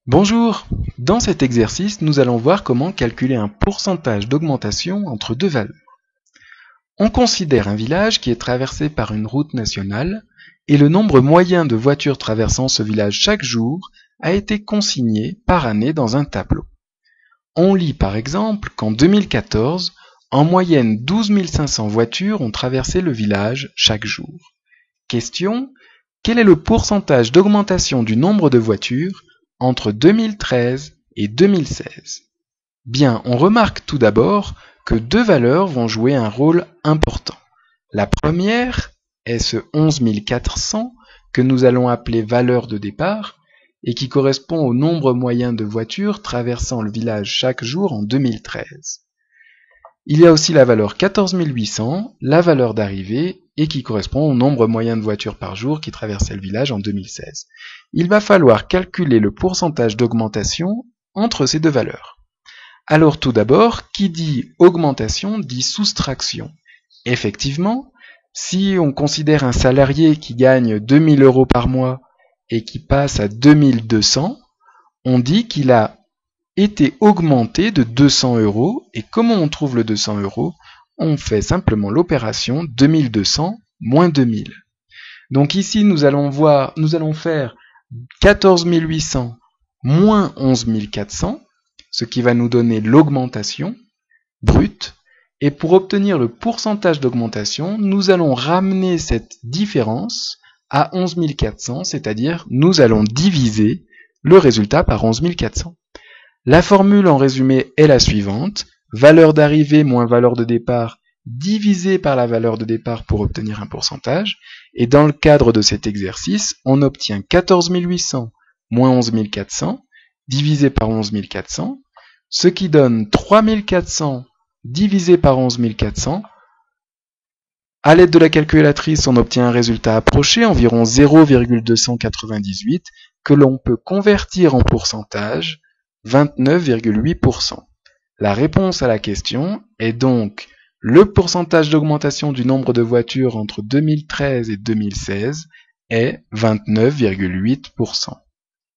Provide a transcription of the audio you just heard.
Bonjour! Dans cet exercice, nous allons voir comment calculer un pourcentage d'augmentation entre deux valeurs. On considère un village qui est traversé par une route nationale et le nombre moyen de voitures traversant ce village chaque jour a été consigné par année dans un tableau. On lit par exemple qu'en 2014, en moyenne 12 500 voitures ont traversé le village chaque jour. Question: quel est le pourcentage d'augmentation du nombre de voitures entre 2013 et 2016? Bien, on remarque tout d'abord que deux valeurs vont jouer un rôle important. La première est ce 11 400 que nous allons appeler valeur de départ et qui correspond au nombre moyen de voitures traversant le village chaque jour en 2013. Il y a aussi la valeur 14 800, la valeur d'arrivée, et qui correspond au nombre moyen de voitures par jour qui traversaient le village en 2016. Il va falloir calculer le pourcentage d'augmentation entre ces deux valeurs. Alors tout d'abord, qui dit augmentation dit soustraction. Effectivement, si on considère un salarié qui gagne 2000 € par mois et qui passe à 2200, on dit qu'il a été augmenté de 200 € et comment on trouve le 200 €? On fait simplement l'opération 2200 moins 2000. Donc ici nous allons faire 14 800 moins 11 400, ce qui va nous donner l'augmentation brute. Et pour obtenir le pourcentage d'augmentation, nous allons ramener cette différence à 11 400, c'est-à-dire nous allons diviser le résultat par 11 400. La formule en résumé est la suivante: valeur d'arrivée moins valeur de départ divisé par la valeur de départ pour obtenir un pourcentage. Et dans le cadre de cet exercice, on obtient 14 800 moins 11 400 divisé par 11 400, ce qui donne 3 400 divisé par 11 400. À l'aide de la calculatrice, on obtient un résultat approché, environ 0,298, que l'on peut convertir en pourcentage, 29,8%. La réponse à la question est donc le pourcentage d'augmentation du nombre de voitures entre 2013 et 2016 est 29,8%.